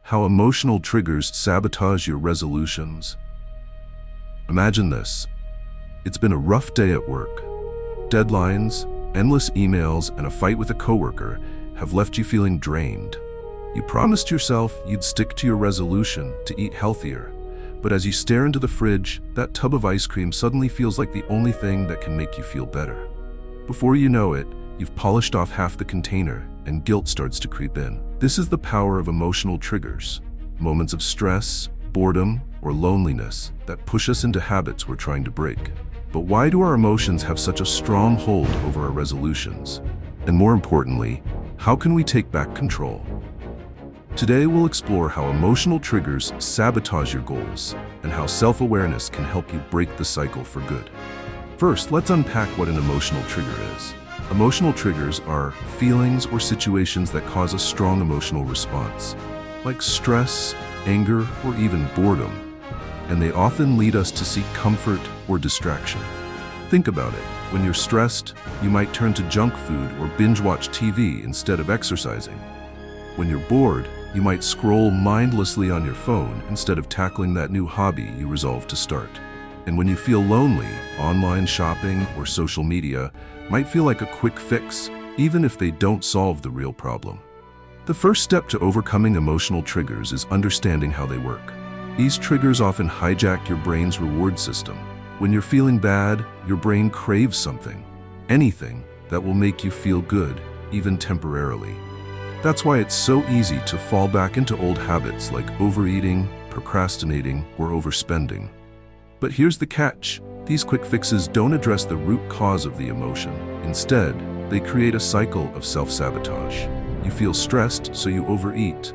How emotional triggers sabotage your resolutions. Imagine this. It's been a rough day at work. Deadlines, endless emails, and a fight with a coworker have left you feeling drained. You promised yourself you'd stick to your resolution to eat healthier, but as you stare into the fridge, that tub of ice cream suddenly feels like the only thing that can make you feel better. Before you know it, you've polished off half the container, and guilt starts to creep in. This is the power of emotional triggers, moments of stress, boredom, or loneliness that push us into habits we're trying to break. But why do our emotions have such a strong hold over our resolutions? And more importantly, how can we take back control? Today we'll explore how emotional triggers sabotage your goals and how self-awareness can help you break the cycle for good. First, let's unpack what an emotional trigger is. Emotional triggers are feelings or situations that cause a strong emotional response, like stress, anger, or even boredom, and they often lead us to seek comfort or distraction. Think about it. When you're stressed, you might turn to junk food or binge-watch TV instead of exercising. When you're bored, you might scroll mindlessly on your phone instead of tackling that new hobby you resolved to start. And when you feel lonely, online shopping or social media might feel like a quick fix, even if they don't solve the real problem. The first step to overcoming emotional triggers is understanding how they work. These triggers often hijack your brain's reward system. When you're feeling bad, your brain craves something, anything that will make you feel good, even temporarily. That's why it's so easy to fall back into old habits like overeating, procrastinating, or overspending. But here's the catch. These quick fixes don't address the root cause of the emotion. Instead, they create a cycle of self-sabotage. You feel stressed, so you overeat.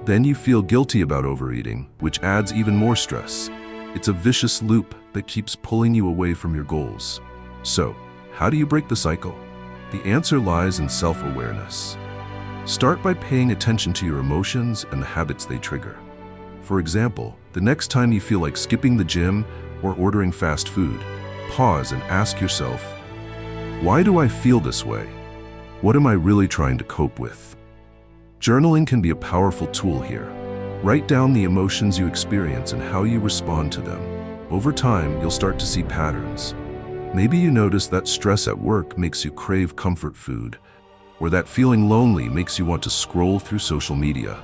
Then you feel guilty about overeating, which adds even more stress. It's a vicious loop that keeps pulling you away from your goals. So, how do you break the cycle? The answer lies in self-awareness. Start by paying attention to your emotions and the habits they trigger. For example, the next time you feel like skipping the gym or ordering fast food, pause and ask yourself, why do I feel this way? What am I really trying to cope with? Journaling can be a powerful tool here. Write down the emotions you experience and how you respond to them. Over time, you'll start to see patterns. Maybe you notice that stress at work makes you crave comfort food, or that feeling lonely makes you want to scroll through social media.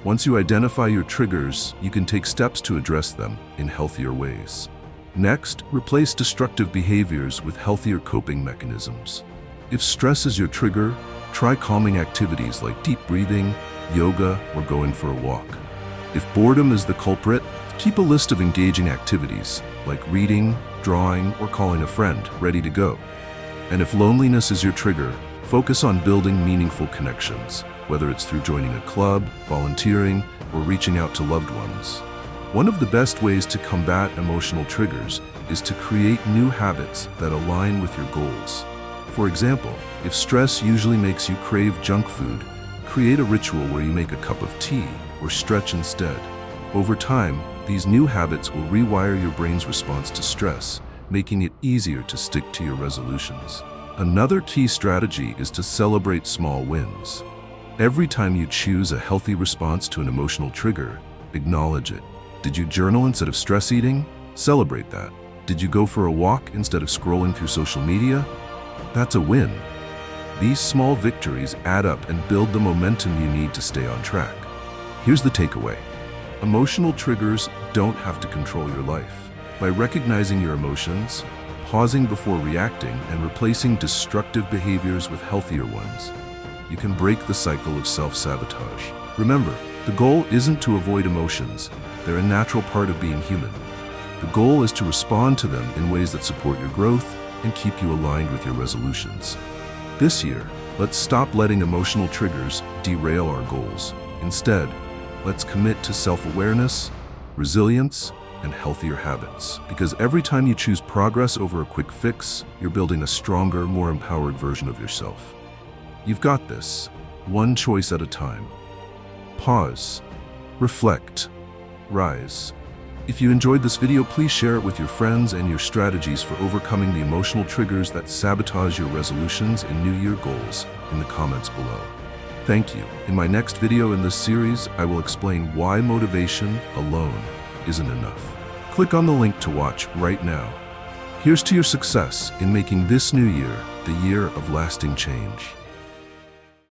Once you identify your triggers, you can take steps to address them in healthier ways. Next, replace destructive behaviors with healthier coping mechanisms. If stress is your trigger, try calming activities like deep breathing, yoga, or going for a walk. If boredom is the culprit, keep a list of engaging activities like reading, drawing, or calling a friend ready to go. And if loneliness is your trigger, focus on building meaningful connections, whether it's through joining a club, volunteering, or reaching out to loved ones. One of the best ways to combat emotional triggers is to create new habits that align with your goals. For example, if stress usually makes you crave junk food, create a ritual where you make a cup of tea or stretch instead. Over time, these new habits will rewire your brain's response to stress, making it easier to stick to your resolutions. Another key strategy is to celebrate small wins. Every time you choose a healthy response to an emotional trigger, acknowledge it. Did you journal instead of stress eating? Celebrate that. Did you go for a walk instead of scrolling through social media? That's a win. These small victories add up and build the momentum you need to stay on track. Here's the takeaway. Emotional triggers don't have to control your life. By recognizing your emotions, pausing before reacting, and replacing destructive behaviors with healthier ones, you can break the cycle of self-sabotage. Remember, the goal isn't to avoid emotions. They're a natural part of being human. The goal is to respond to them in ways that support your growth and keep you aligned with your resolutions. This year, let's stop letting emotional triggers derail our goals. Instead, let's commit to self-awareness, resilience, and healthier habits. Because every time you choose progress over a quick fix, you're building a stronger, more empowered version of yourself. You've got this, one choice at a time. Pause, reflect, rise. If you enjoyed this video, please share it with your friends and your strategies for overcoming the emotional triggers that sabotage your resolutions and New Year goals in the comments below. Thank you. In my next video in this series, I will explain why motivation alone isn't enough. Click on the link to watch right now. Here's to your success in making this new year the year of lasting change.